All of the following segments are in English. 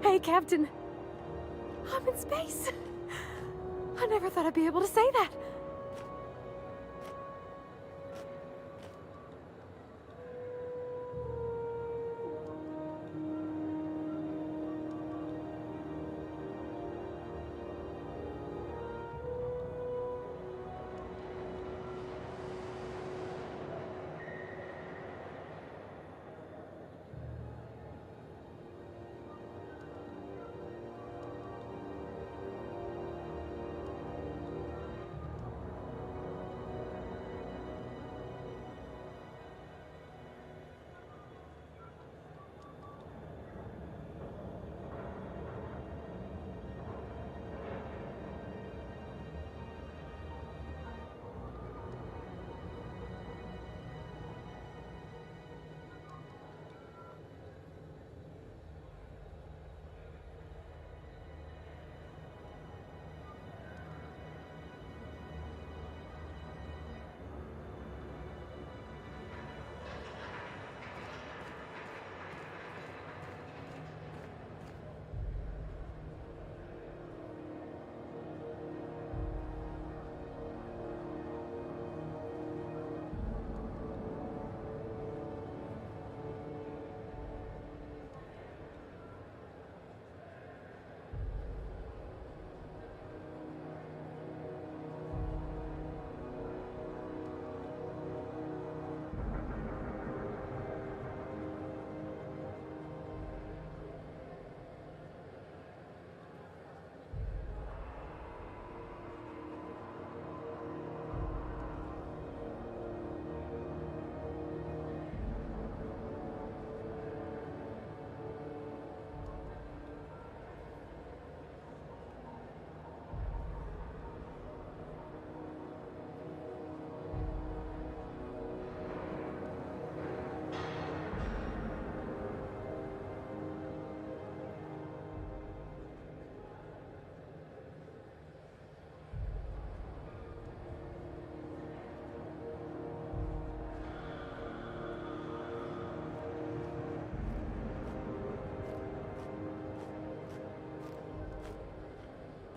Hey, Captain. I'm in space. I never thought I'd be able to say that.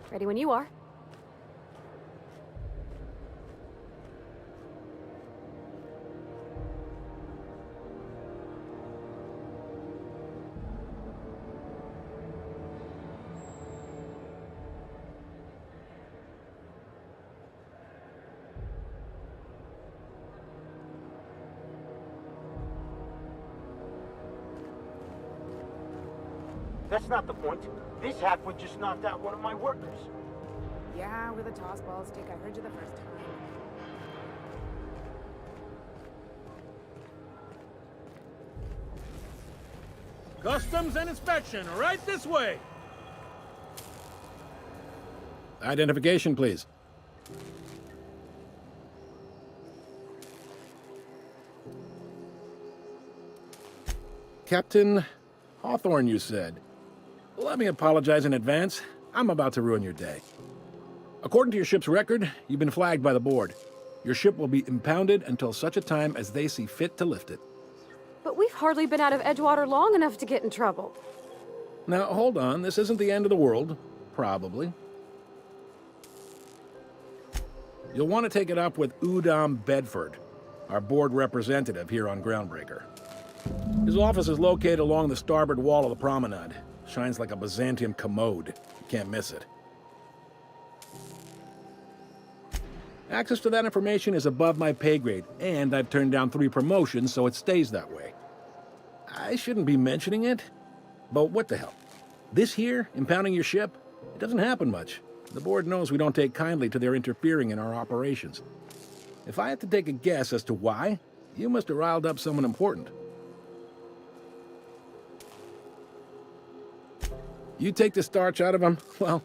Ready when you are. That's not the point. This halfwit just knocked out one of my workers. Yeah, with a toss-ball stick. I heard you the first time. Customs and inspection, right this way. Identification, please. Captain Hawthorne, you said. Let me apologize in advance. I'm about to ruin your day. According to your ship's record, you've been flagged by the board. Your ship will be impounded until such a time as they see fit to lift it. But we've hardly been out of Edgewater long enough to get in trouble. Now, hold on. This isn't the end of the world. Probably. You'll want to take it up with Udom Bedford, our board representative here on Groundbreaker. His office is located along the starboard wall of the promenade. Shines like a Byzantium commode. You can't miss it. Access to that information is above my pay grade, and I've turned down 3 promotions, so it stays that way. I shouldn't be mentioning it, but what the hell? This here, impounding your ship, it doesn't happen much. The board knows we don't take kindly to their interfering in our operations. If I had to take a guess as to why, you must have riled up someone important. You take the starch out of them, well,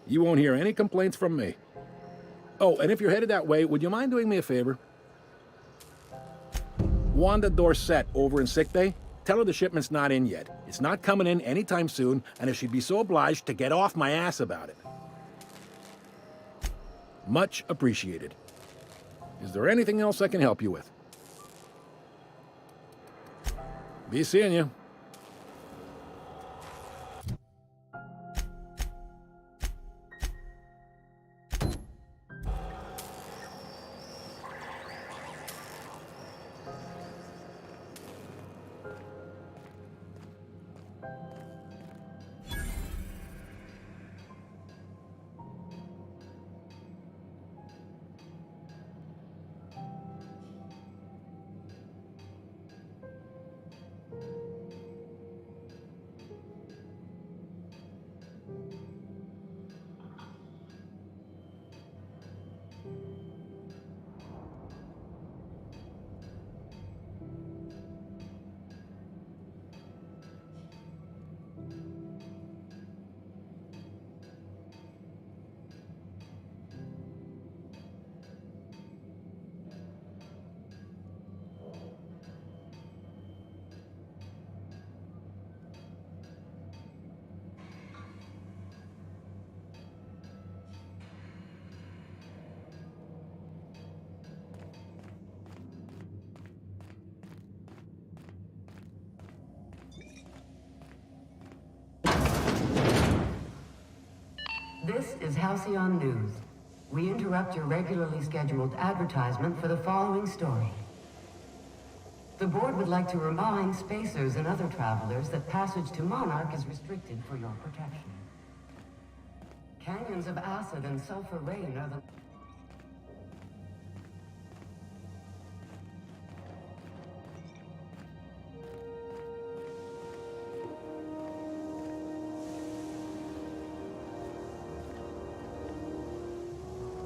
you won't hear any complaints from me. Oh, and if you're headed that way, would you mind doing me a favor? Wanda Dorset over in sickbay, tell her the shipment's not in yet. It's not coming in anytime soon, and if she'd be so obliged to get off my ass about it. Much appreciated. Is there anything else I can help you with? Be seeing you. is Halcyon News. We interrupt your regularly scheduled advertisement for the following story. The board would like to remind spacers and other travelers that passage to Monarch is restricted for your protection. Canyons of acid and sulfur rain are the...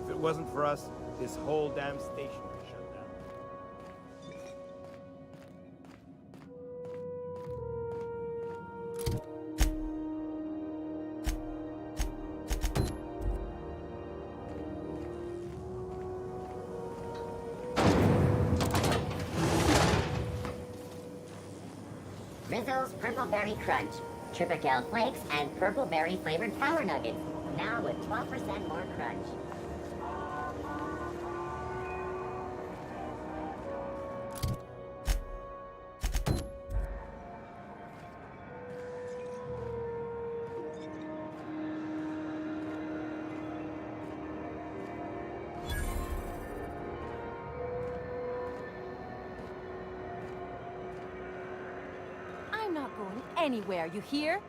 If it wasn't for us, this whole damn station would shut down. Rizzo's Purple Berry Crunch, Triple Flakes, and Purple Berry flavored Power Nuggets. Now with 12% more crunch. I'm not going anywhere, you hear?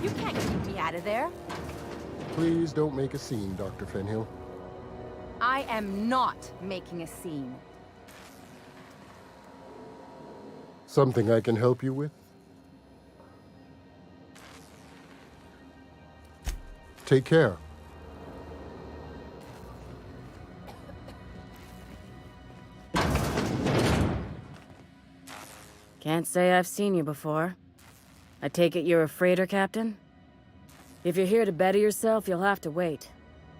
You can't keep me out of there. Please don't make a scene, Dr. Fenhill. I am not making a scene. Something I can help you with? Take care. Can't say I've seen you before. I take it you're a freighter captain? If you're here to better yourself, you'll have to wait.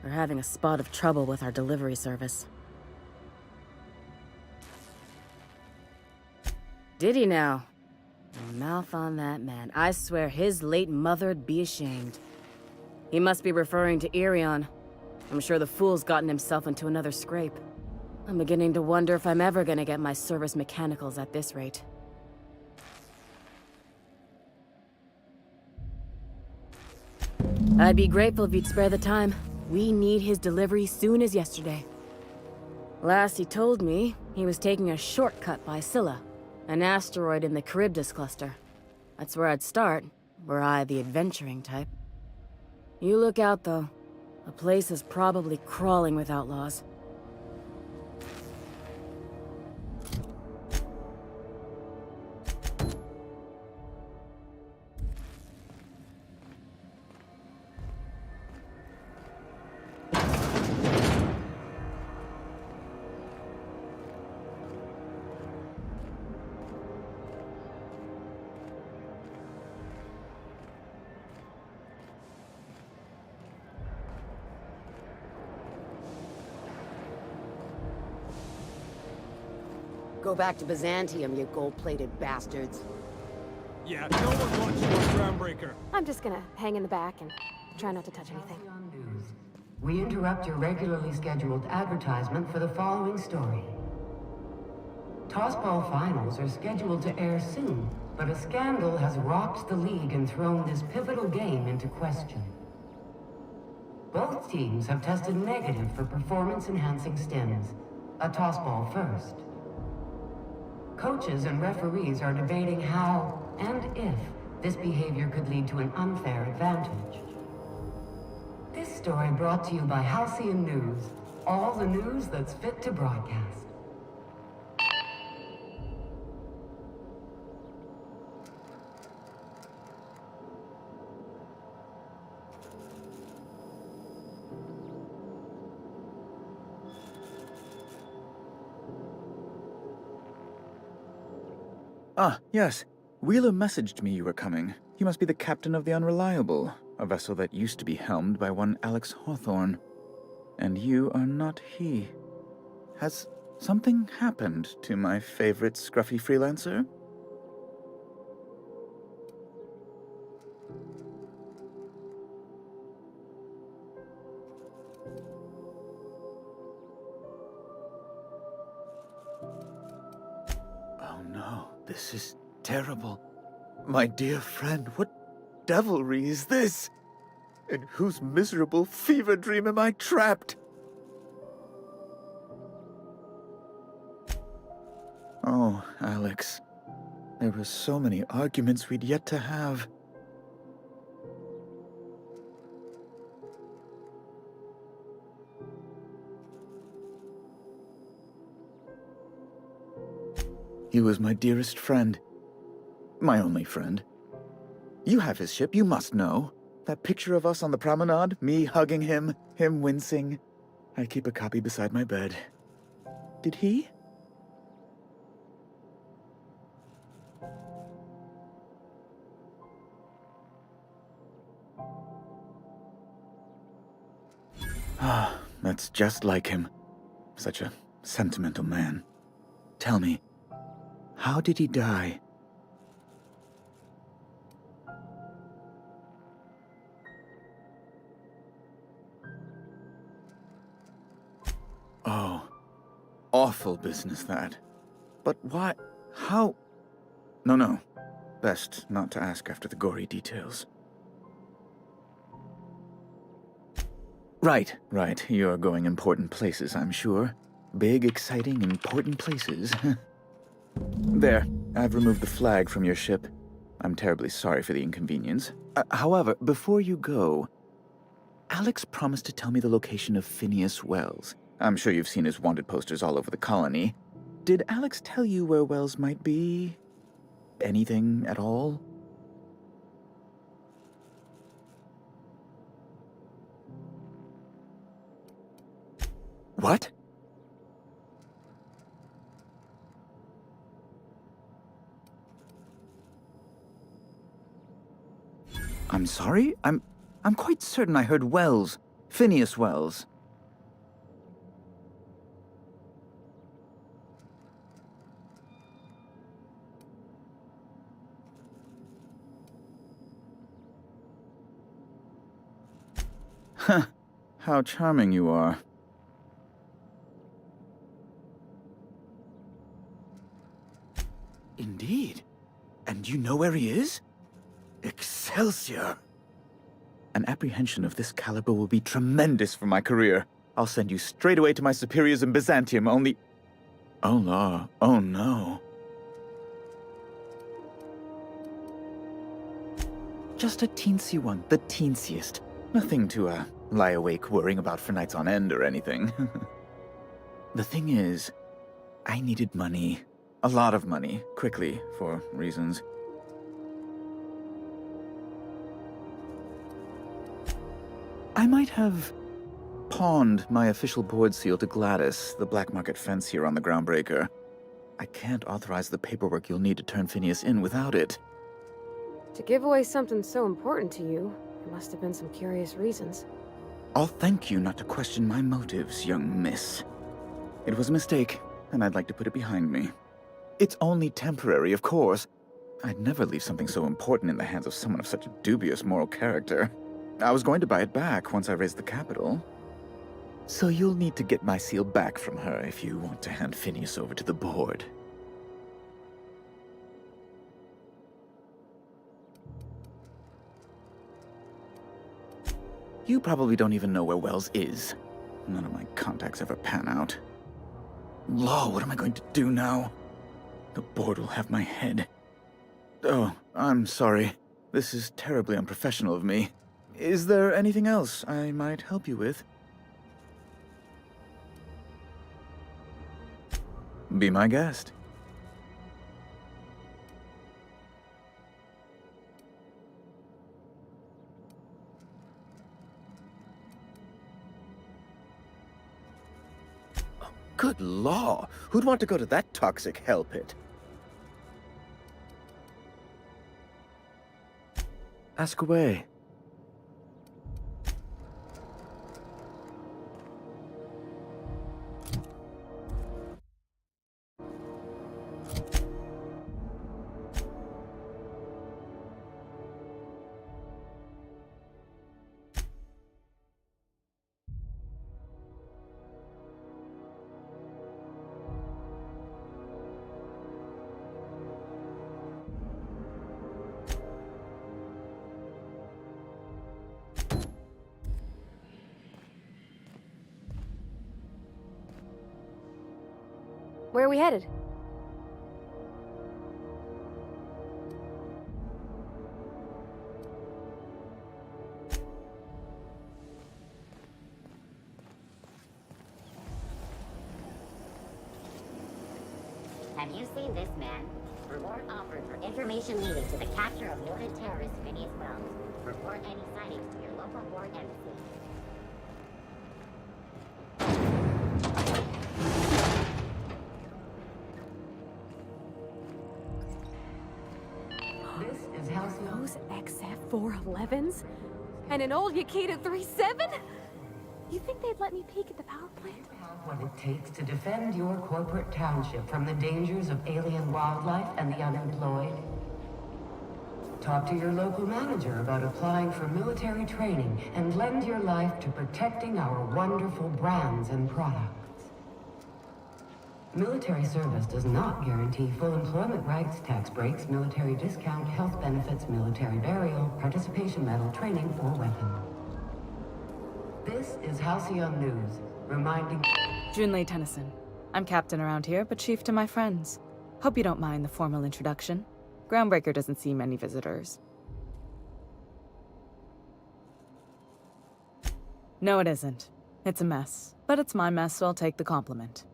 We're having a spot of trouble with our delivery service. Did he now? Mouth on that man. I swear his late mother'd be ashamed. He must be referring to Irion. I'm sure the fool's gotten himself into another scrape. I'm beginning to wonder if I'm ever gonna get my service mechanicals at this rate. I'd be grateful if you'd spare the time. We need his delivery soon as yesterday. Last he told me, he was taking a shortcut by Scylla, an asteroid in the Charybdis cluster. That's where I'd start, were I the adventuring type. You look out, though. The place is probably crawling with outlaws. Go back to Byzantium, you gold-plated bastards. Yeah, no one wants you on Groundbreaker. I'm just gonna hang in the back and try not to touch anything. Halcyon News. We interrupt your regularly scheduled advertisement for the following story. Tossball finals are scheduled to air soon, but a scandal has rocked the league and thrown this pivotal game into question. Both teams have tested negative for performance-enhancing stims. A tossball first. Coaches and referees are debating how and if this behavior could lead to an unfair advantage. This story brought to you by Halcyon News. All the news that's fit to broadcast. Ah, yes. Wheeler messaged me you were coming. He must be the captain of the Unreliable, a vessel that used to be helmed by one Alex Hawthorne. And you are not he. Has something happened to my favorite scruffy freelancer? Oh no, this is terrible. My dear friend, what devilry is this? In whose miserable fever dream am I trapped? Oh, Alex. There were so many arguments we'd yet to have. He was my dearest friend. My only friend. You have his ship, you must know. That picture of us on the promenade, me hugging him, him wincing. I keep a copy beside my bed. Did he? Ah, that's just like him. Such a sentimental man. Tell me, how did he die? Oh, awful business that. But why? How? No. Best not to ask after the gory details. Right. You're going important places, I'm sure. Big, exciting, important places. There, I've removed the flag from your ship. I'm terribly sorry for the inconvenience. However, before you go, Alex promised to tell me the location of Phineas Wells. I'm sure you've seen his wanted posters all over the colony. Did Alex tell you where Wells might be? Anything at all? What? I'm sorry? I'm quite certain I heard Wells. Phineas Wells. Huh. How charming you are. Indeed. And you know where he is? Excelsior! An apprehension of this caliber will be tremendous for my career. I'll send you straight away to my superiors in Byzantium, only... Oh, no. Oh, no. Just a teensy one, the teensiest. Nothing to, lie awake worrying about for nights on end or anything. The thing is, I needed money. A lot of money, quickly, for reasons. I might have pawned my official board seal to Gladys, the black market fence here on the Groundbreaker. I can't authorize the paperwork you'll need to turn Phineas in without it. To give away something so important to you, there must have been some curious reasons. I'll thank you not to question my motives, young miss. It was a mistake, and I'd like to put it behind me. It's only temporary, of course. I'd never leave something so important in the hands of someone of such a dubious moral character. I was going to buy it back once I raised the capital. So you'll need to get my seal back from her if you want to hand Phineas over to the board. You probably don't even know where Wells is. None of my contacts ever pan out. Law, what am I going to do now? The board will have my head. Oh, I'm sorry. This is terribly unprofessional of me. Is there anything else I might help you with? Be my guest. Good law! Who'd want to go to that toxic hell pit? Ask away. Where are we headed? Have you seen this man? Reward offered for information leading to the capture of noted terrorist Phineas Wells. Report any sightings to your local board embassy. This is Halcyon. Those XF-411s? And an old Yakita 37? You think they'd let me peek at the power plant? What it takes to defend your corporate township from the dangers of alien wildlife and the unemployed? Talk to your local manager about applying for military training and lend your life to protecting our wonderful brands and products. Military service does not guarantee full employment rights, tax breaks, military discount, health benefits, military burial, participation medal, training, or weapon. This is Halcyon News, reminding... Junlei Tennyson. I'm captain around here, but chief to my friends. Hope you don't mind the formal introduction. Groundbreaker doesn't see many visitors. No, it isn't. It's a mess. But it's my mess, so I'll take the compliment.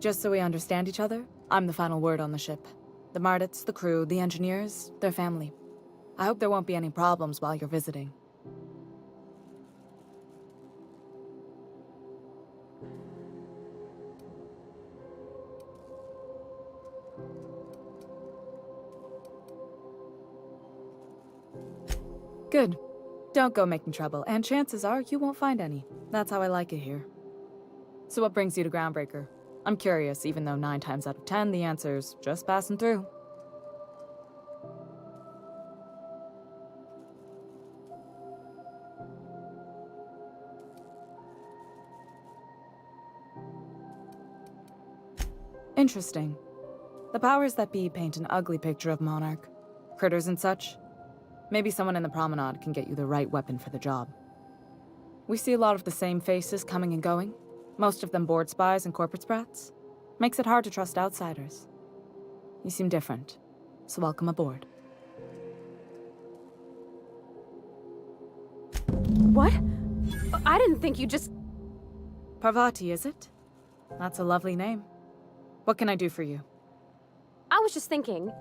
Just so we understand each other, I'm the final word on the ship. The Mardits, the crew, the engineers, their family. I hope there won't be any problems while you're visiting. Good. Don't go making trouble, and chances are you won't find any. That's how I like it here. So what brings you to Groundbreaker? I'm curious, even though 9 times out of 10 the answer's just passing through. Interesting. The powers that be paint an ugly picture of Monarch. Critters and such. Maybe someone in the promenade can get you the right weapon for the job. We see a lot of the same faces coming and going. Most of them board spies and corporate sprats. Makes it hard to trust outsiders. You seem different, so welcome aboard. What? I didn't think you just... Parvati, is it? That's a lovely name. What can I do for you? I was just thinking,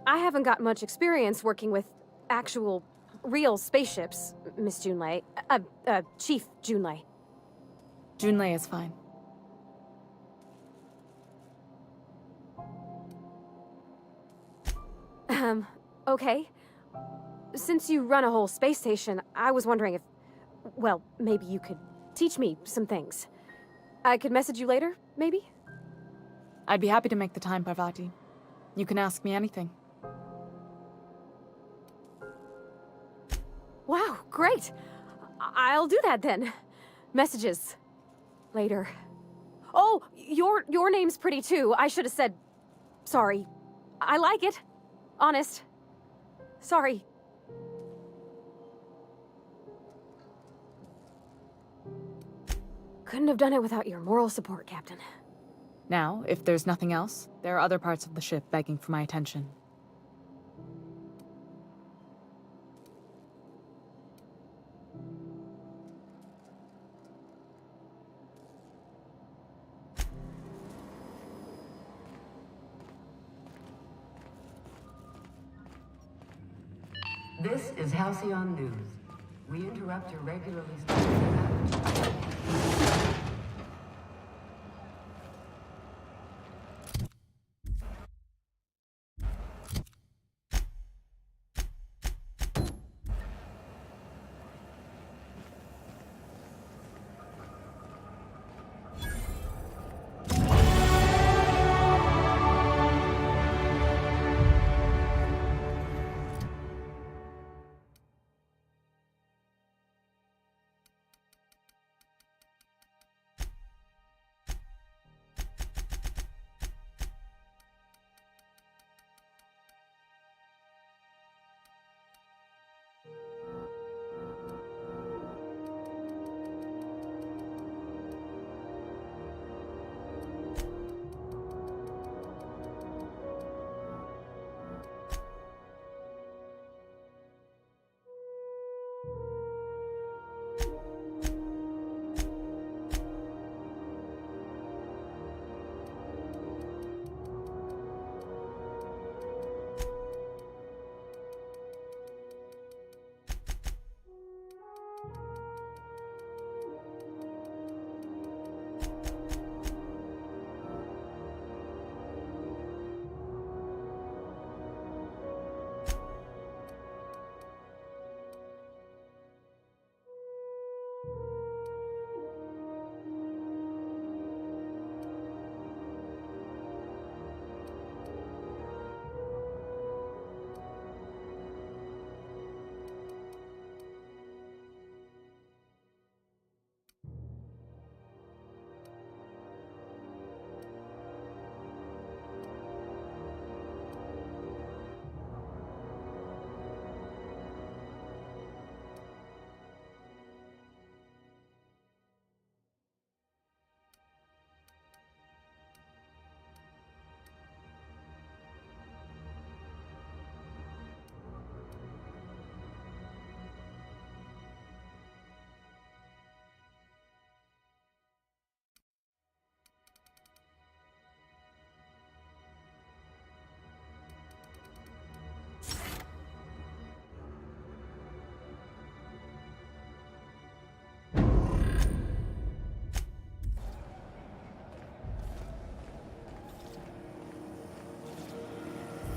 I haven't got much experience working with actual, real spaceships, Miss Junlei. Chief Junlei. Junlei is fine. Okay. Since you run a whole space station, I was wondering if... Well, maybe you could teach me some things. I could message you later, maybe? I'd be happy to make the time, Parvati. You can ask me anything. Wow, great! I'll do that then. Messages. Later. Oh, your name's pretty too. I should have said... Sorry. I like it. Honest. Sorry. Couldn't have done it without your moral support, Captain. Now, if there's nothing else, there are other parts of the ship begging for my attention. This is Halcyon News. We interrupt your regularly scheduled...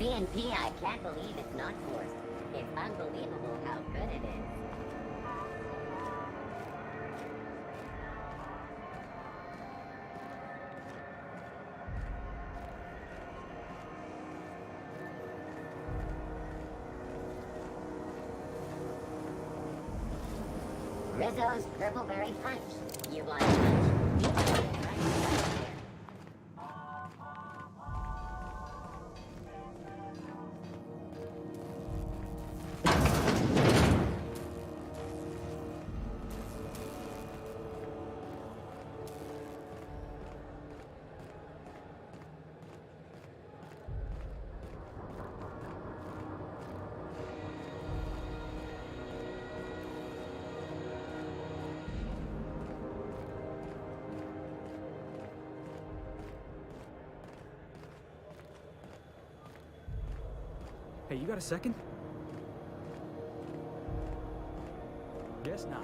P&P, I can't believe it's not forced. It's unbelievable how good it is. Rizzo's Purpleberry Punch. You want punch? You want it right there. Hey, you got a second? Guess not.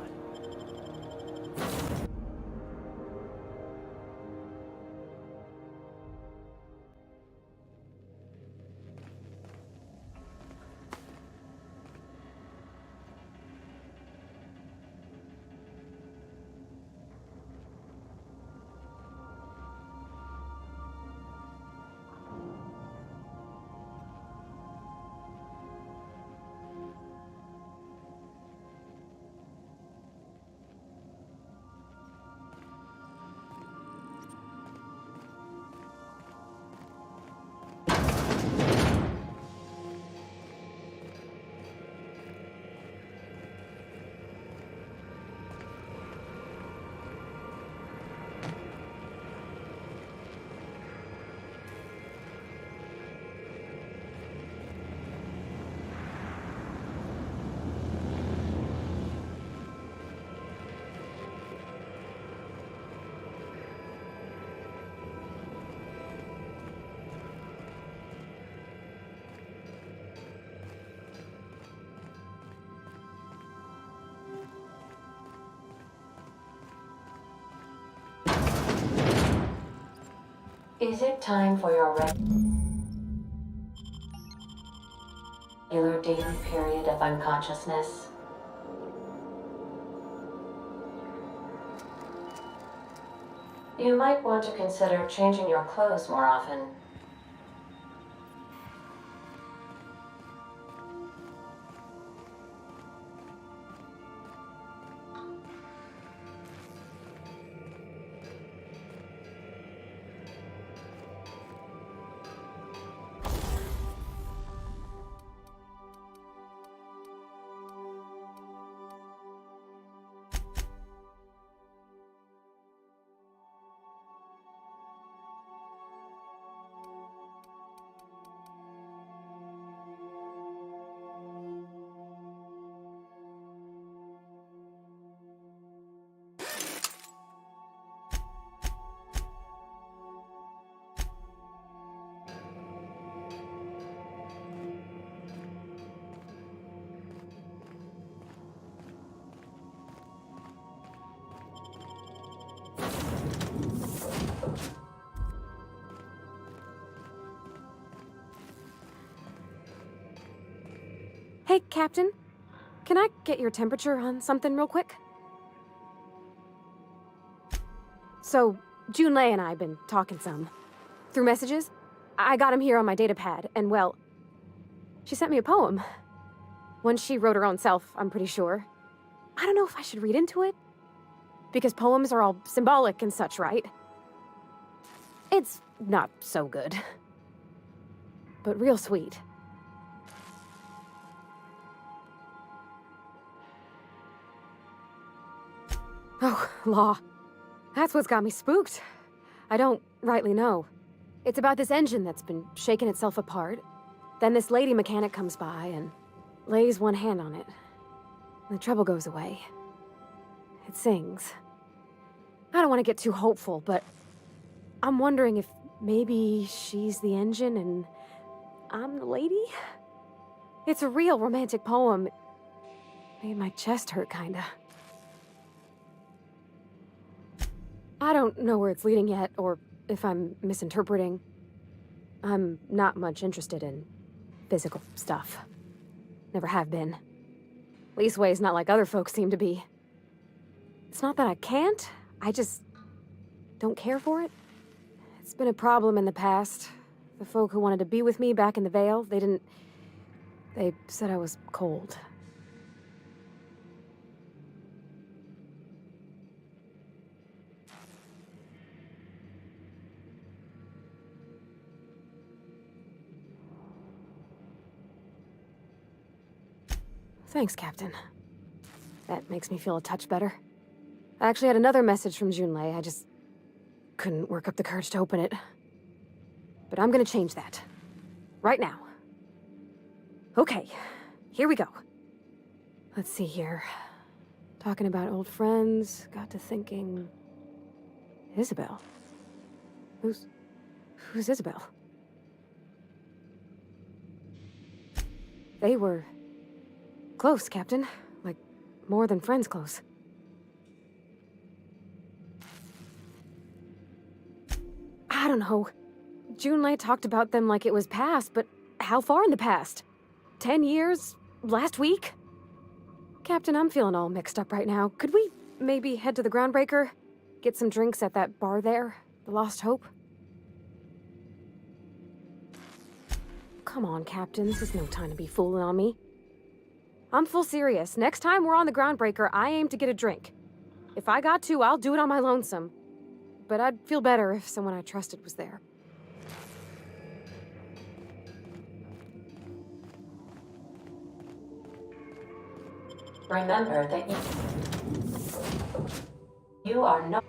Is it time for your regular daily period of unconsciousness? You might want to consider changing your clothes more often. Hey, Captain. Can I get your temperature on something real quick? So, Junlei and I have been talking some. Through messages. I got him here on my datapad, and well, she sent me a poem. One she wrote her own self, I'm pretty sure. I don't know if I should read into it. Because poems are all symbolic and such, right? It's not so good. But real sweet. Oh, law. That's what's got me spooked. I don't rightly know. It's about this engine that's been shaking itself apart. Then this lady mechanic comes by and lays one hand on it. The trouble goes away. It sings. I don't want to get too hopeful, but I'm wondering if maybe she's the engine and I'm the lady? It's a real romantic poem. Made my chest hurt, kinda. I don't know where it's leading yet, or if I'm misinterpreting. I'm not much interested in physical stuff. Never have been. Leastway's not like other folks seem to be. It's not that I can't, I just don't care for it. It's been a problem in the past. The folk who wanted to be with me back in the Vale, they said I was cold. Thanks, Captain. That makes me feel a touch better. I actually had another message from Junlei. I just couldn't work up the courage to open it. But I'm gonna change that. Right now. Okay, here we go. Let's see here. Talking about old friends, got to thinking... Isabel? Who's Isabel? They were... close, Captain. Like, more than friends close. I don't know. Junlei talked about them like it was past, but how far in the past? 10 years? Last week? Captain, I'm feeling all mixed up right now. Could we maybe head to the Groundbreaker? Get some drinks at that bar there? The Lost Hope? Come on, Captain. This is no time to be fooling on me. I'm full serious. Next time we're on the Groundbreaker, I aim to get a drink. If I got to, I'll do it on my lonesome. But I'd feel better if someone I trusted was there. Remember that you are no...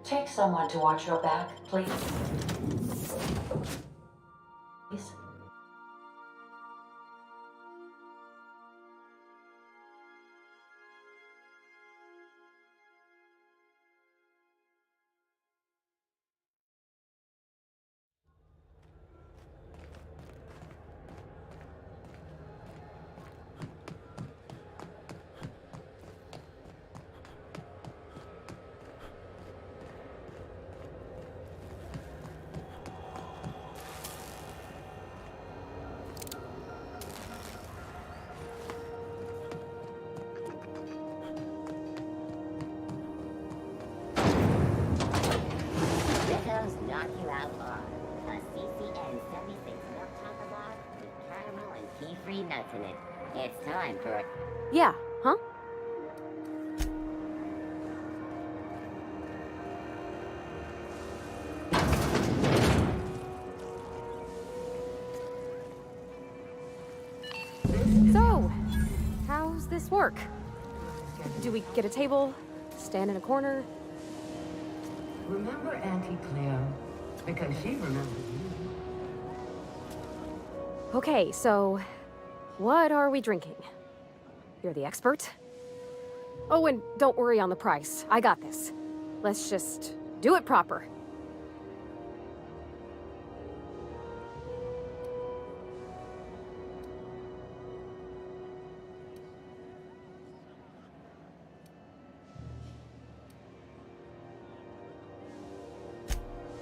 Take someone to watch your back, please. Please. tea-free nuts in it. It's time for... Yeah, huh? So, how's this work? Do we get a table? Stand in a corner? Remember Auntie Cleo? Because she remembers you. Okay, so what are we drinking? You're the expert? Oh, and don't worry on the price. I got this. Let's just do it proper.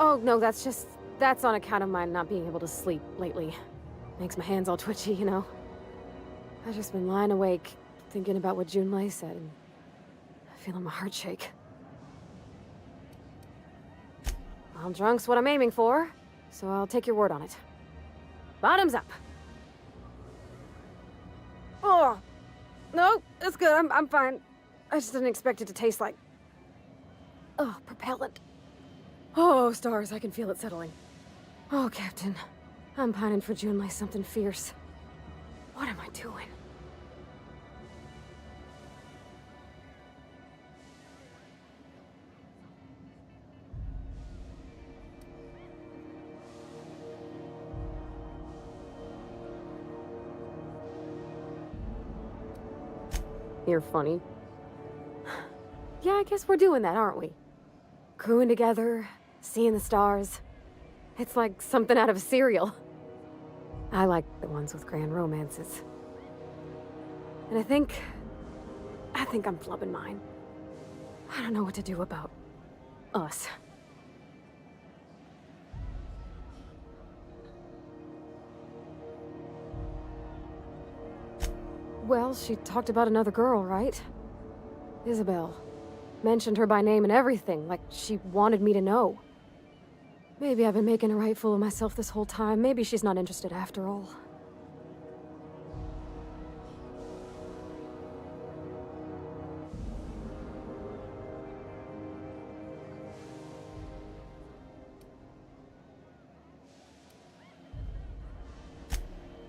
Oh, no, that's on account of my not being able to sleep lately. Makes my hands all twitchy, you know? I've just been lying awake, thinking about what Junlei said, and feeling my heart shake. Well, drunk's what I'm aiming for, so I'll take your word on it. Bottoms up! Oh! No, it's good, I'm fine. I just didn't expect it to taste like... Oh, propellant. Oh, stars, I can feel it settling. Oh, Captain. I'm pining for Junlei something fierce. What am I doing? You're funny. Yeah, I guess we're doing that, aren't we? Crewing together, seeing the stars. It's like something out of a serial. I like the ones with grand romances. And I think I'm flubbing mine. I don't know what to do about us. Well, she talked about another girl, right? Isabel. Mentioned her by name and everything, like she wanted me to know. Maybe I've been making a right fool of myself this whole time. Maybe she's not interested after all.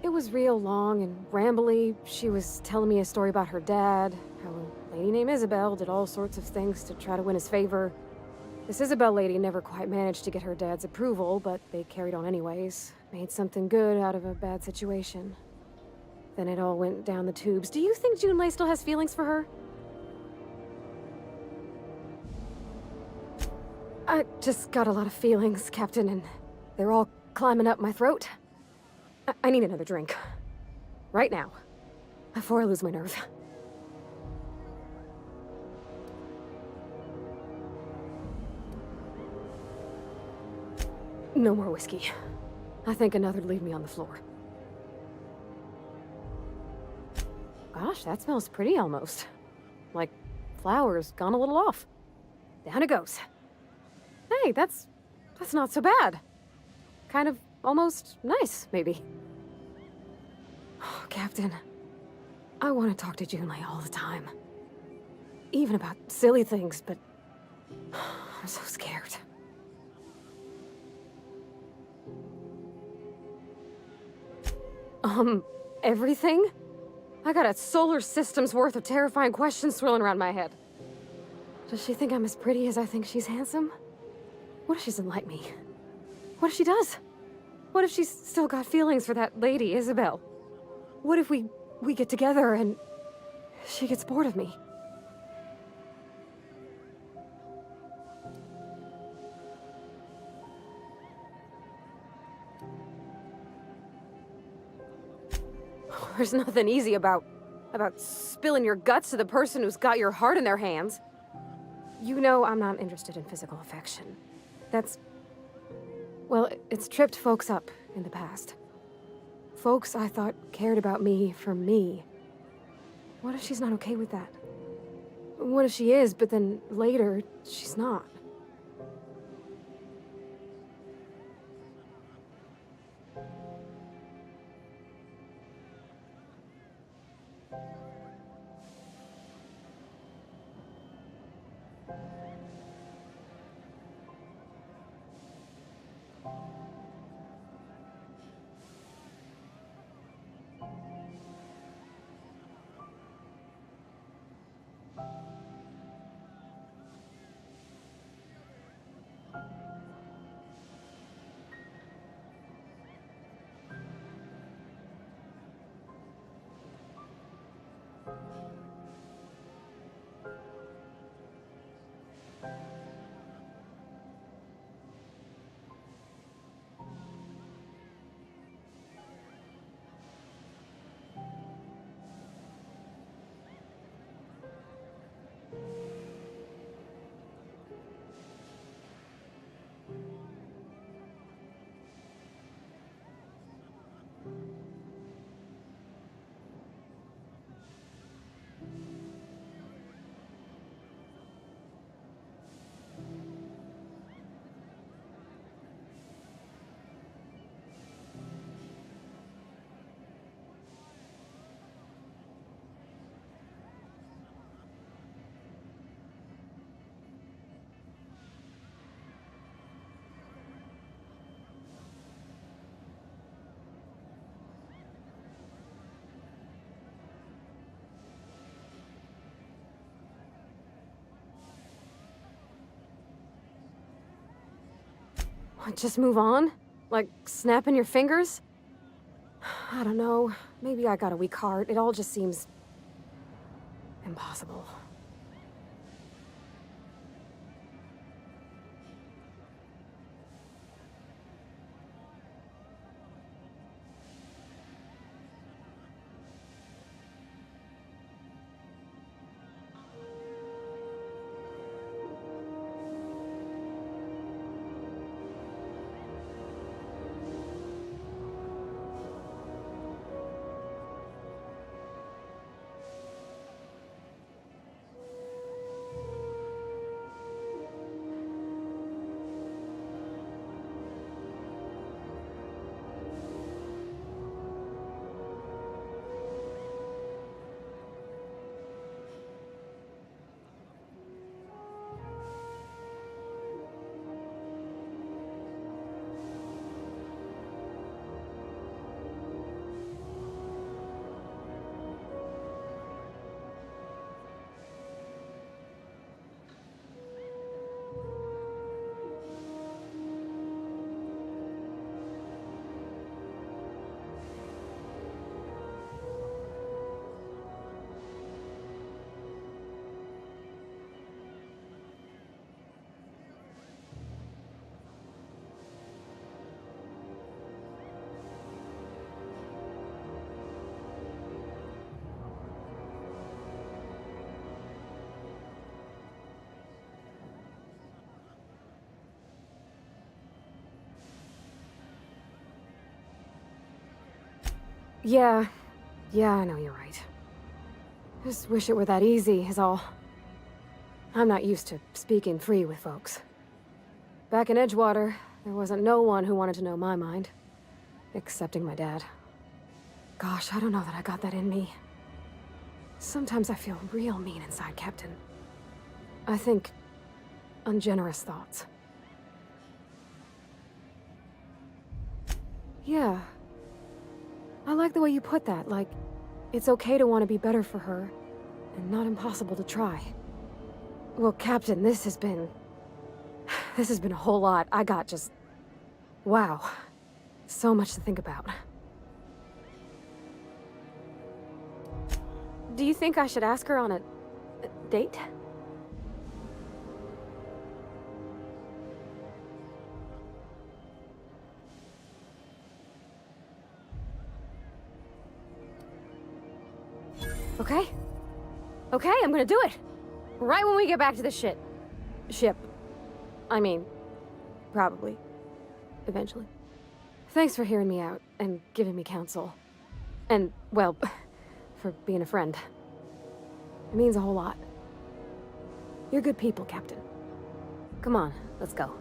It was real long and rambly. She was telling me a story about her dad, how a lady named Isabel did all sorts of things to try to win his favor. This Isabel lady never quite managed to get her dad's approval, but they carried on anyways. Made something good out of a bad situation. Then it all went down the tubes. Do you think Junlei still has feelings for her? I just got a lot of feelings, Captain, and they're all climbing up my throat. I need another drink. Right now. Before I lose my nerve. No more whiskey. I think another'd leave me on the floor. Gosh, that smells pretty almost. Like flowers gone a little off. Down it goes. Hey, that's not so bad. Kind of almost nice, maybe. Oh, Captain, I want to talk to Junlei all the time. Even about silly things, but I'm so scared. Everything? I got a solar system's worth of terrifying questions swirling around my head. Does she think I'm as pretty as I think she's handsome? What if she doesn't like me? What if she does? What if she's still got feelings for that lady, Isabel? What if we get together and she gets bored of me? There's nothing easy about spilling your guts to the person who's got your heart in their hands. You know I'm not interested in physical affection. That's... well, it's tripped folks up in the past. Folks I thought cared about me for me. What if she's not okay with that? What if she is, but then later, she's not? Just move on? Like, snapping your fingers? I don't know. Maybe I got a weak heart. It all just seems... impossible. Yeah, I know you're right. Just wish it were that easy, is all. I'm not used to speaking free with folks. Back in Edgewater, there wasn't no one who wanted to know my mind. Excepting my dad. Gosh, I don't know that I got that in me. Sometimes I feel real mean inside, Captain. I think ungenerous thoughts. Yeah. I like the way you put that, like, it's okay to want to be better for her, and not impossible to try. Well, Captain, this has been a whole lot. I got just... wow. So much to think about. Do you think I should ask her on a date? Okay. Okay, I'm gonna do it. Right when we get back to the ship. I mean, probably. Eventually. Thanks for hearing me out and giving me counsel. And, well, for being a friend. It means a whole lot. You're good people, Captain. Come on, let's go.